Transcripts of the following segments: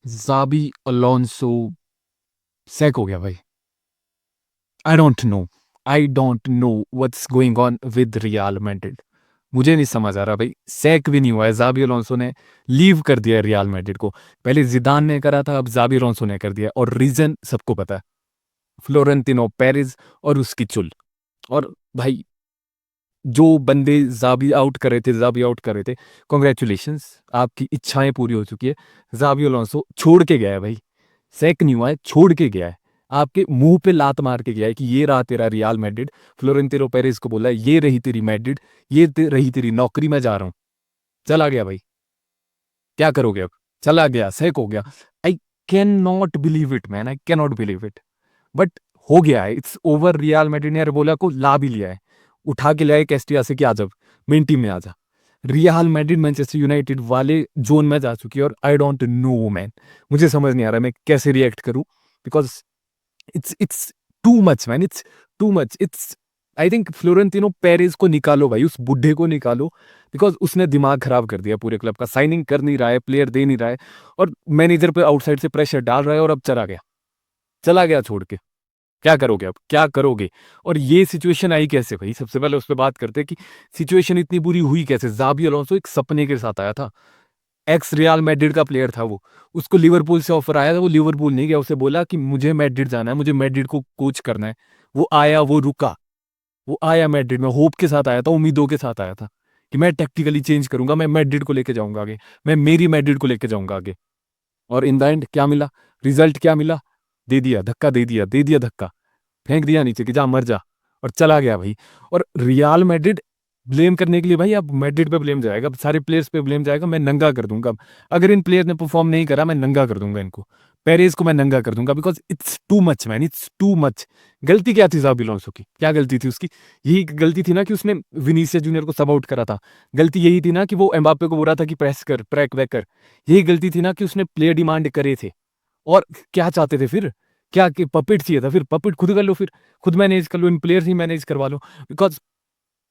ज़ाबी Alonso sac हो गया भाई। आई don't know what's going on with real Madrid. मुझे नहीं समझ आ रहा भाई, सैक भी नहीं हुआ है, ज़ाबी अलोंसो ने लीव कर दिया है रियल मैड्रिड को। पहले ज़िदान ने करा था, अब ज़ाबी अलोंसो ने कर दिया और रीज़न सबको पता है, फ्लोरेंटिनो पेरेज़ और उसकी चुल। और भाई जो बंदे ज़ाबी आउट कर रहे थे, कांग्रेचुलेशंस, आपकी इच्छाएँ पूरी हो चुकी है। ज़ाबी अलोंसो छोड़ के गया है भाई, सैक नहीं हुआ है, छोड़ के गया है। आपके मुँह पे लात मार के गया है कि ये रहा तेरा रियल मैड्रिड। फ्लोरेंटिनो पेरेज़ को बोला है, ये रही तेरी मैड्रिड, रही तेरी नौकरी, मैं जा रहा हूँ। चला गया भाई, क्या करोगे अब? चला गया, सैक हो गया। I can not believe it man, I can not believe it. But हो गया है, इट्स ओवर। रियल मैड्रिड ने अरेबोला को ला भी लिया है, उठा के लाए कैस्टिया से कि आ जा, मेन टीम में आ जा। रियल मैड्रिड मैनचेस्टर यूनाइटेड वाले जोन में जा चुकी है और आई डोंट नो मैन, मुझे समझ नहीं आ रहा मैं कैसे रिएक्ट करूं, because it's too much man, it's too much, it's I think Florentino Perez को निकालो भाई, उस बुढ़े को निकालो, बिकॉज उसने दिमाग खराब कर दिया पूरे क्लब का। साइनिंग कर नहीं रहा है, प्लेयर दे नहीं रहा है, और मैनेजर पे आउटसाइड से प्रेशर डाल रहा है, और अब चला गया छोड़ के। क्या करोगे अब, क्या करोगे? और ये सिचुएशन आई कैसे भाई? सबसे पहले उस पर बात करते हैं कि सिचुएशन इतनी बुरी हुई कैसे। ज़ाबी अलोंसो एक सपने के साथ आया था, एक्स रियल मैड्रिड का प्लेयर था वो, उसको लिवरपूल से ऑफर आया था, वो लिवरपूल नहीं गया, उसे बोला कि मुझे मैड्रिड जाना है, मुझे मैड्रिड को कोच करना है। वो आया, वो रुका, वो आया मैड्रिड में, होप के साथ आया था, उम्मीदों के साथ आया था कि मैं टैक्टिकली चेंज करूंगा, मैं मैड्रिड को लेके जाऊंगा आगे, मैं मेरी मैड्रिड को लेके जाऊंगा आगे। और इन द एंड क्या मिला? रिजल्ट क्या मिला? दे दिया धक्का, दे दिया धक्का, फेंक दिया नीचे कि जा मर जा, और चला गया भाई। और रियल मैड्रिड ब्लेम करने के लिए भाई, अब मैड्रिड पे ब्लेम जाएगा, अब सारे प्लेयर्स पे ब्लेम जाएगा, मैं नंगा कर दूंगा अब। अगर इन प्लेयर ने परफॉर्म नहीं करा, मैं नंगा कर दूंगा इनको, पेरेज को मैं नंगा कर दूंगा, because it's too much man, it's too much. गलती क्या थी ज़ाबी अलोंसो की? क्या गलती थी उसकी? यही गलती थी ना कि उसने विनीसियस जूनियर को सब आउट करा था। गलती यही थी ना कि वो एम्बाप्पे को बोल रहा था कि प्रेस कर, प्रैक वैक कर। यही गलती थी ना कि उसने प्लेयर डिमांड करे थे। और क्या चाहते थे फिर? क्या कि पपेट चाहिए था? फिर पपेट खुद कर लो, फिर खुद मैनेज कर लो, इन प्लेयर्स ही मैनेज करवा लो। बिकॉज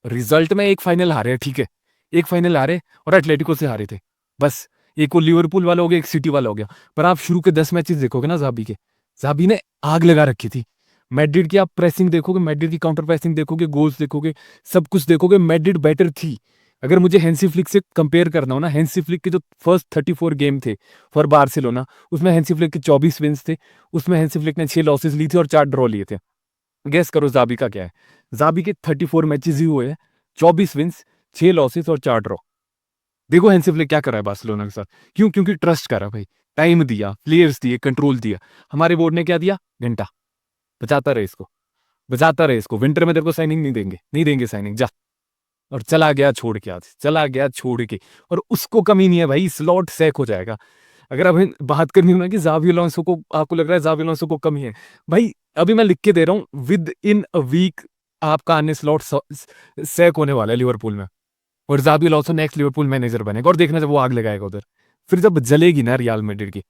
रिजल्ट में एक फाइनल हारे, ठीक है, एक फाइनल हारे और एटलेटिको से हारे थे, बस। एक वो लिवरपूल वाला हो गया, एक सिटी वाला हो गया। पर आप शुरू के 10 मैचेस देखोगे ना ज़ाबी के, ज़ाबी ने आग लगा रखी थी। मैड्रिड की आप प्रेसिंग देखोगे, मैड्रिड की काउंटर प्रेसिंग देखोगे, गोल्स देखोगे, सब कुछ देखोगे, मैड्रिड बेटर थी। अगर मुझे हैंसी फ्लिक से कंपेयर करना हो ना, हैंसी फ्लिक के जो फर्स्ट 34 गेम थे फॉर बार्सिलोना, उसमें हैंसी फ्लिक के 24 विन्स थे, उसमें हैंसी फ्लिक ने 6 लॉसेस ली थी और 4 ड्रॉ लिए थे। गेस करो ज़ाबी का क्या है? ज़ाबी के 34 मैचेस ही हुए हैं, 24 विन्स, 6 लॉसेस और 4 ड्रॉ। देखो हैंसी फ्लिक क्या कर रहा है बार्सिलोना के साथ। क्यों? क्योंकि ट्रस्ट करा भाई, टाइम दिया, प्लेयर्स दिए, कंट्रोल दिया। हमारे बोर्ड ने क्या दिया? घंटा। बचाता रहे इसको, बचाता रहे इसको, विंटर में तेरे को साइनिंग नहीं देंगे, नहीं देंगे साइनिंग, जा। और चला गया छोड़ के, आज चला गया छोड़ के। और उसको कमी नहीं है भाई, स्लॉट सैक हो जाएगा। अगर अभी बात करनी हो ना कि ज़ाबी अलोंसो को, आपको लग रहा है ज़ाबी अलोंसो को कमी है, भाई अभी मैं लिख के दे रहा हूँ, विद इन अ वीक आपका अन्य स्लॉट सैक होने वाला है लिवरपूल में। और ज़ाबी अलोंसो नेक्स्ट लिवरपूल मैनेजर बनेगा, और देखना जब वो आग लगाएगा उधर, फिर जब जलेगी ना रियल मैड्रिड की,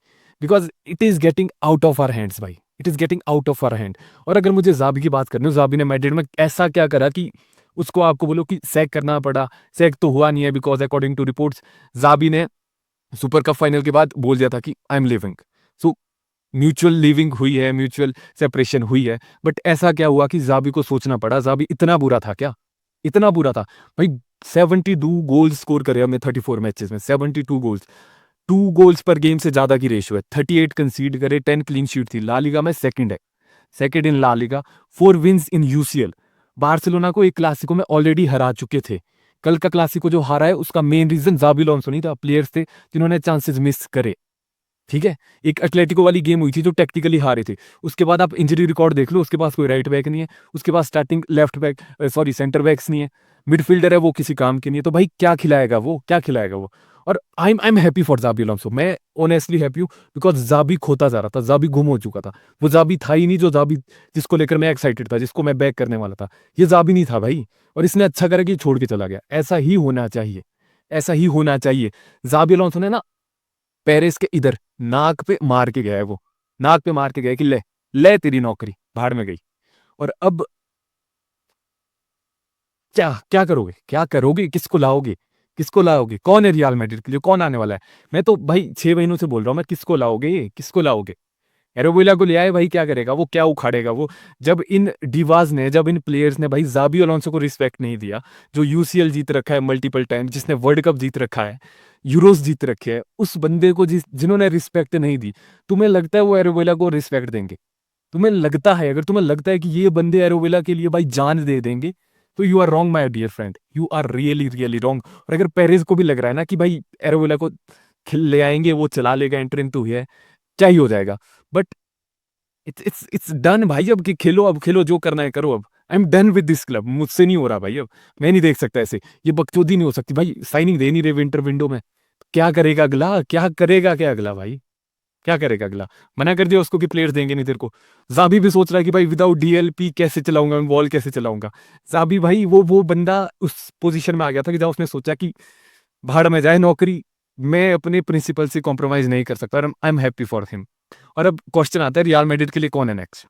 because it is getting out of our hands भाई, it is getting out of our hand. और अगर मुझे ज़ाबी की बात करनी हो, ज़ाबी ने मैड्रिड में ऐसा क्या करा कि उसको आपको बोलो कि सैक करना पड़ा? सैक तो हुआ नहीं है, बिकॉज अकॉर्डिंग टू रिपोर्ट्स ज़ाबी ने सुपर कप फाइनल के बाद बोल दिया था कि I am living. So mutual living हुई है, म्यूचुअल सेपरेशन हुई है। बट ऐसा क्या हुआ कि ज़ाबी को सोचना पड़ा? ज़ाबी इतना बुरा था क्या? इतना बुरा था भाई? 72 गोल्स स्कोर करे हमने 34 मैचेस में, 72 गोल्स, 2 गोल्स पर गेम से ज्यादा की रेशियो है, 38 कंसीड करे, 10 क्लीन शीट थी, ला लीगा में सेकंड है, second in La Liga, 4 wins in UCL. Barcelona को एक क्लासिको में ऑलरेडी हरा चुके थे। कल का क्लासिको जो हारा है उसका मेन रीजन ज़ाबी अलोंसो नहीं था, प्लेयर्स थे जिन्होंने चांसेस मिस करे। ठीक है, एक एटलेटिको वाली गेम हुई थी जो टेक्निकली हारे थे, उसके बाद आप इंजरी रिकॉर्ड देख लो, उसके पास कोई राइट बैक नहीं है, उसके पास starting left back, sorry centre backs नहीं है, मिडफील्डर है वो किसी काम के नहीं है। तो भाई क्या खिलाएगा वो, क्या खिलाएगा वो? और I am happy for Xabi Alonso, मैं ऑनेस्टली हैप्पी हूँ, बिकॉज ज़ाबी खोता जा रहा था, ज़ाबी गुम हो चुका था। वो ज़ाबी था ही नहीं जो ज़ाबी, जिसको लेकर मैं एक्साइटेड था, जिसको मैं बैक करने वाला था, ये ज़ाबी नहीं था भाई। और इसने अच्छा करा कि छोड़ के चला गया, ऐसा ही होना चाहिए, ऐसा ही होना चाहिए। ज़ाबी अलोंसो ने ना पेरिस के इधर नाक पे मार के गया है वो, नाक पे मार के गया कि ले, ले तेरी नौकरी भाड़ में गई। और अब क्या क्या करोगे, क्या करोगे, किसको लाओगे? किसको लाओगे? कौन है रियल मैड्रिड के लिए? कौन आने वाला है? मैं तो भाई 6 महीनों से बोल रहा हूँ मैं, किसको लाओगे? किसको लाओगे? एरोविला को ले आए भाई, क्या करेगा वो? क्या उखाड़ेगा वो? जब इन डिवास ने, जब इन प्लेयर्स ने भाई ज़ाबी अलोंसो को रिस्पेक्ट नहीं दिया, जो यूसीएल जीत रखा है मल्टीपल टाइम, जिसने वर्ल्ड कप जीत रखा है, यूरोस जीत रखे हैं, उस बंदे को जिन्होंने रिस्पेक्ट नहीं दी, तुम्हें लगता है वो एरोविला को रिस्पेक्ट देंगे? तुम्हें लगता है, अगर तुम्हें लगता है कि ये बंदे एरोविला के लिए भाई जान दे देंगे, तो you are wrong my dear friend, you are really really wrong. और अगर पेरेज को भी लग रहा है ना कि भाई एरोविला को खिल ले आएंगे, वो चला लेगा, एंटर इन तो है, क्या ही हो जाएगा, बट इट्स डन भाई। अब कि खेलो, अब खेलो, जो करना है करो। अब I am done with this club, मुझसे नहीं हो रहा भाई, अब मैं नहीं देख सकता ऐसे, ये बकचोदी नहीं हो सकती भाई। साइनिंग दे नहीं रहे विंटर विंडो में, क्या करेगा अगला? क्या करेगा क्या अगला भाई? क्या करेगा अगला? मना कर दिया उसको कि प्लेयर्स देंगे नहीं तेरे को। जाबी भी सोच रहा है कि भाई विदाउट डीएलपी कैसे चलाऊंगा मैं, बॉल कैसे चलाऊंगा। जाबी भाई वो बंदा उस पोजीशन में आ गया था कि जहां उसने सोचा कि भाड़ में जाए नौकरी, मैं अपने प्रिंसिपल से कॉम्प्रोमाइज नहीं कर सकता, और I am happy for him. और अब क्वेश्चन आता है रियल मैड्रिड के लिए कौन है नेक्स्ट?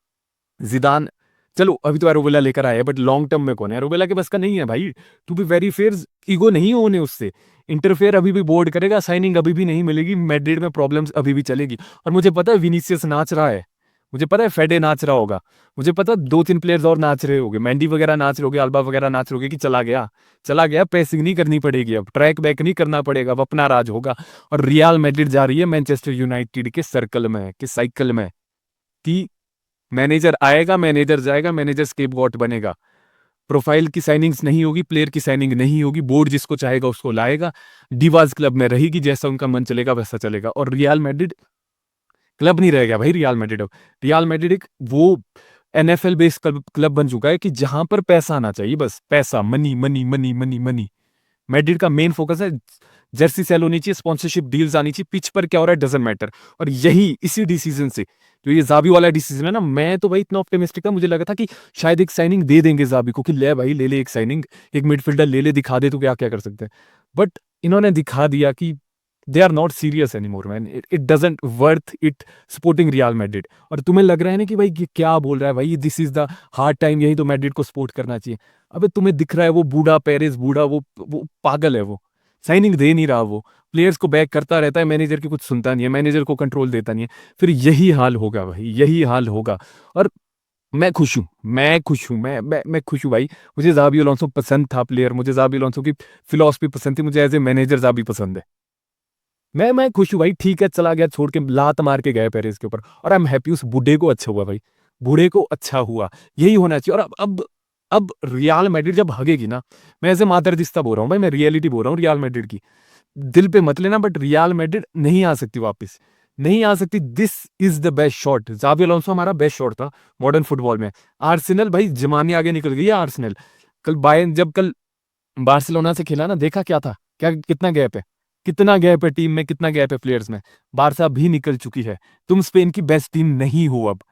जिदान, चलो अभी तो एरोविला लेकर आया है, बट लॉन्ग टर्म में कौन है? एरोविला के बस का नहीं है भाई। To be very fair, ego नहीं होने उससे, इंटरफेयर अभी भी बोर्ड करेगा, साइनिंग अभी भी नहीं मिलेगी, मैड्रिड में प्रॉब्लम्स अभी भी चलेगी। और मुझे पता है विनीसियस नाच रहा है, मुझे पता है फेडे नाच रहा होगा, मुझे पता है 2-3 प्लेयर्स और नाच रहे होंगे, मैंडी वगैरह नाच रहे होगे, अल्बा वगैरह नाच रहे होगे कि चला गया, चला गया, पैसिंग नहीं करनी पड़ेगी, अब ट्रैक बैक नहीं करना पड़ेगा, अब अपना राज होगा। और रियल मैड्रिड जा रही है मैनचेस्टर यूनाइटेड के सर्कल में, के साइकिल में, कि मैनेजर आएगा, मैनेजर जाएगा, मैनेजर स्केपगॉट बनेगा, प्रोफाइल की साइनिंग्स नहीं होगी, प्लेयर की साइनिंग नहीं होगी, बोर्ड जिसको चाहेगा उसको लाएगा, डिवाज क्लब में रहेगी, जैसा उनका मन चलेगा वैसा चलेगा। और रियल मैड्रिड क्लब नहीं रह गया भाई, रियल मैड्रिड अब, रियल मैड्रिड एक वो एनएफएल बेस्ड क्लब बन चुका है कि जहां पर पैसा आना चाहिए, बस पैसा, money money money money money. Madrid का मेन फोकस है, जर्सी सेल होनी चाहिए, स्पॉन्सरशिप डील्स आनी चाहिए, पिच पर क्या हो रहा है डजंट मैटर। और यही इसी डिसीजन से, जो ये जाबी वाला डिसीजन है ना, मैं तो भाई इतना ऑप्टिमिस्टिक था, मुझे लगा था कि शायद एक साइनिंग दे देंगे जाबी को, कि ले भाई ले ले एक साइनिंग, एक मिडफील्डर ले ले, दिखा दे तो क्या क्या कर सकते हैं। बट इन्होंने दिखा दिया कि they are not serious anymore man, it doesn't worth it supporting Real Madrid. और तुम्हें लग रहा है ना कि भाई ये क्या बोल रहा है भाई, this is the hard time, यही तो मैड्रिड को सपोर्ट करना चाहिए। अबे तुम्हें दिख रहा है वो बूढ़ा पेरेस, बूढ़ा वो पागल है, वो साइनिंग दे नहीं रहा, वो प्लेयर्स को बैक करता रहता है, मैनेजर की कुछ सुनता नहीं है, मैनेजर को कंट्रोल देता नहीं है, फिर यही हाल होगा भाई, यही हाल होगा। और मैं खुश हूँ, मैं खुश हूँ, मैं खुश हूँ भाई। मुझे जाबी अलोंसो पसंद था प्लेयर, मुझे जाबी अलोंसो की फिलॉसफी पसंद थी, मुझे एज ए मैनेजर जाबी पसंद है। मैं खुश हूँ भाई, ठीक है, चला गया छोड़ के, लात मार के गए पेरेस के ऊपर, और आई एम हैप्पी, उस बूढ़े को अच्छा हुआ भाई, बूढ़े को अच्छा हुआ, यही होना चाहिए। और अब रियल मैड्रिड जब हगेगी ना, मैं ऐसे मादरदिस्ता बोल रहा हूँ भाई, मैं रियलिटी बोल रहा हूँ रियल मैड्रिड की, दिल पे मत लेना, बट रियल मैड्रिड नहीं आ सकती वापस, नहीं आ सकती। This is the best shot, Xabi Alonso हमारा बेस्ट शॉट था मॉडर्न फुटबॉल में। आर्सेनल भाई जमाने आगे निकल गई है, आर्सेनल कल बायर्न जब कल बार्सिलोना से खेला ना, देखा क्या था, क्या कितना गैप है, कितना गैप है टीम में, कितना गैप है प्लेयर्स में। बारसा भी निकल चुकी है, तुम स्पेन की बेस्ट टीम नहीं हो अब।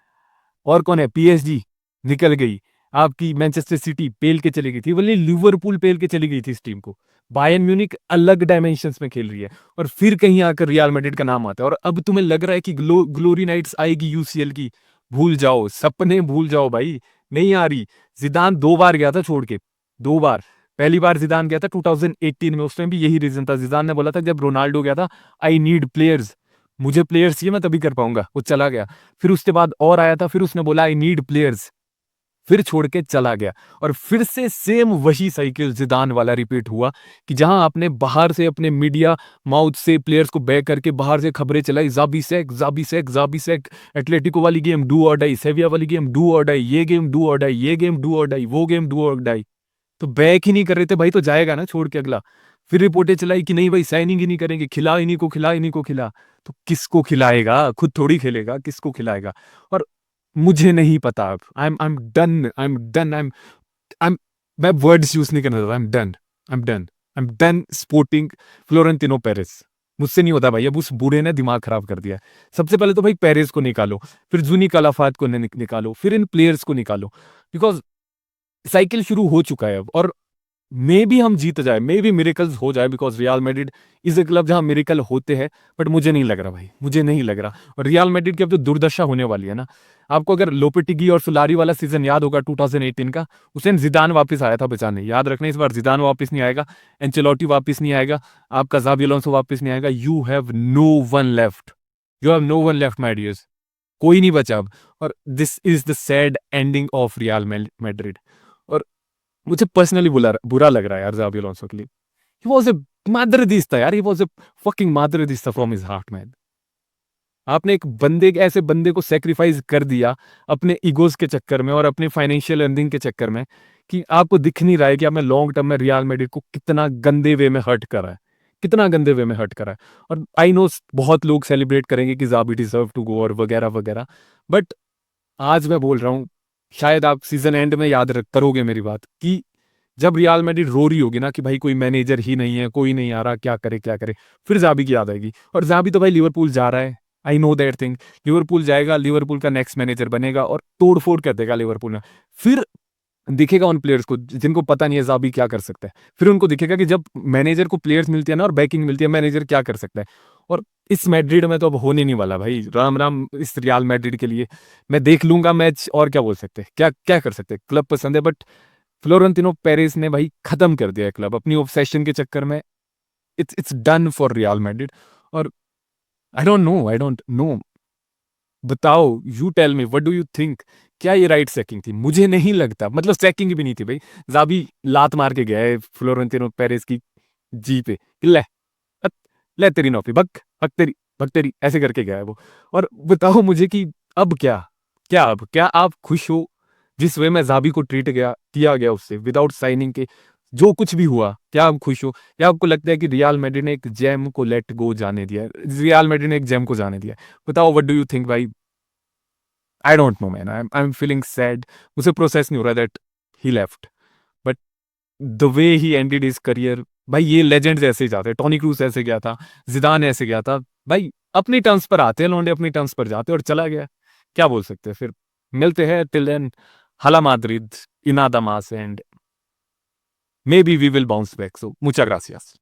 और कौन है? पीएसजी निकल गई, आपकी मैनचेस्टर सिटी पेल के चली गई थी, बोले लिवरपूल पेल के चली गई थी इस टीम को। बायर्न म्यूनिक अलग डायमेंशंस में खेल रही है, और फिर कहीं आकर रियल मैड्रिड का नाम आता है। और अब तुम्हें लग रहा है कि ग्लोरी नाइट्स आएगी यूसीएल की, भूल जाओ, सपने भूल जाओ भाई, नहीं आ रही। जिदान 2 बार गया था छोड़ के, 2 बार। पहली बार जिदान गया था 2018 में, उस टाइम भी यही रीजन था, जिदान ने बोला था जब रोनाल्डो गया था, आई नीड प्लेयर्स, मुझे प्लेयर्स चाहिए, मैं तभी कर पाऊंगा, वो चला गया। फिर उसके बाद और आया था, फिर उसने बोला आई नीड प्लेयर्स, फिर छोड़ के चला गया। और फिर से सेम वही साइकिल जिदान वाला रिपीट हुआ, कि जहां आपने बाहर से अपने मीडिया माउथ से प्लेयर्स को बैक करके बाहर से खबरें चलाई, जाबी सेक जाबी सेक जाबी सेक, एटलेटिको वाली गेम डू और डाई, सेविया वाली गेम डू और डाई, ये गेम डू और डाई, ये गेम डू और डाई, वो गेम डू और डाई, तो बैक ही नहीं कर रहे थे भाई, तो जाएगा ना छोड़ के अगला। फिर रिपोर्टें चलाई कि नहीं भाई साइनिंग ही नहीं करेंगे, खिला इन्हीं को, खिला इन्हीं को, खिला। तो किसको खिलाएगा? खुद थोड़ी खेलेगा, किसको खिलाएगा? और मुझे नहीं पता अब, I am done, I am मैं वर्ड्स यूज नहीं करना चाहता, I am done sporting Florentino Perez. मुझसे नहीं होता भाई, अब उस बूढ़े ने दिमाग खराब कर दिया है। सबसे पहले तो भाई पेरेस को निकालो, फिर जूनी कलाफात को निकालो, फिर इन प्लेयर्स को निकालो, बिकॉज साइकिल शुरू हो चुका है अब। और मे बी हम जीत जाए, मे बी मिरेकल्स हो जाए, because real Madrid is a club जहां मिरेकल होते हैं। बट मुझे नहीं लग रहा भाई, मुझे नहीं लग रहा। और रियल मैड्रिड की अब जो दुर्दशा होने वाली है ना, आपको अगर लोपेटिगी और सुलारी वाला सीजन याद होगा 2018 का, उसे जिदान वापस आया था बचाने। याद रखना, इस बार जिदान वापस नहीं आएगा, एंचेलोटी वापस नहीं आएगा, आपका ज़ाबी अलोंसो वापस नहीं आएगा। You have no one left, you have no one left my dears. कोई नहीं बचा अब। और this is the sad ending of Real Madrid. और मुझे पर्सनली बुरा लग रहा है यार ज़ाबी अलोंसो के लिए। ही वाज अ madridista यार, he was a fucking madridista from his heart man. आपने एक बंदे, एक ऐसे बंदे को सेक्रीफाइस कर दिया अपने ईगोज के चक्कर में और अपने फाइनेंशियल अर्निंग के चक्कर में, कि आपको दिख नहीं रहा है कि आपने लॉन्ग टर्म में रियल मैड्रिड को कितना गंदे वे में हर्ट करा है, कितना गंदे वे में हर्ट करा है। और आई नो बहुत लोग सेलिब्रेट करेंगे कि ज़ाबी डिजर्व टू गो और वगैरह वगैरह। बट आज मैं बोल रहा हूँ, शायद आप सीजन एंड में याद करोगे मेरी बात, कि जब रियल मैड्रिड रो रही होगी ना कि भाई कोई मैनेजर ही नहीं है, कोई नहीं आ रहा, क्या करे क्या करे, फिर ज़ाबी की याद आएगी। और ज़ाबी तो भाई लिवरपूल जा रहा है, I know that thing. Liverpool जाएगा, लिवरपूल का नेक्स्ट मैनेजर बनेगा और तोड़ फोड़ कर देगा लिवरपूल में। फिर दिखेगा उन प्लेयर्स को जिनको पता नहीं है ज़ाबी क्या कर सकता है। फिर उनको दिखेगा कि जब मैनेजर को प्लेयर्स मिलती है ना और बैकिंग मिलती है, मैनेजर क्या कर सकता है। और इस मैड्रिड में तो अब होने नहीं वाला भाई, राम राम इस रियल मैड्रिड के लिए। मैं देख लूंगा मैच, और क्या बोल सकते हैं, क्या क्या कर सकते हैं, क्लब पसंद है। बट फ्लोरेंटिनो पेरेस ने भाई खत्म कर दिया है क्लब अपनी ऑब्सेशन के चक्कर में। It's done for Real Madrid. और आई डोंट नो, बताओ, you tell me what do you think. क्या ये राइट सैकिंग थी? मुझे नहीं लगता, मतलब सैकिंग भी नहीं थी भाई। ज़ाबी लात मार के गया है फ्लोरेंटिनो पेरेस की जी पे कि ले, हट, ले तेरी नौकरी, भग तेरी, ऐसे करके गया है वो। और बताओ मुझे कि अब क्या, क्या आप खुश हो जिस वे में ज़ाबी को ट्रीट किया गया उससे विदाउट साइनिंग के? जो कुछ भी हुआ, क्या आप खुश हो, या आपको लगता है कि रियल मैड्रिड ने एक जेम को लेट गो जाने दिया है, रियल मैड्रिड ने एक जेम को जाने दिया है? बताओ, व्हाट डू यू थिंक भाई? आई don't no man, I am feeling sad. मुझे प्रोसेस नहीं हो रहा that he left. But the way he ended his career, भाई ये लेजेंड्स ऐसे ही जाते हैं। टोनी क्रूज ऐसे गया था, जिदान ऐसे गया था भाई। अपनी टर्म्स पर आते हैं लौंडे, अपनी टर्म्स पर जाते हैं, और चला गया। क्या बोल सकते हैं फिर? मिलते हैं, टिल देन, हाला माद्रिद, इनादा मास, and may be we will bounce back. So मुचा ग्रासियास।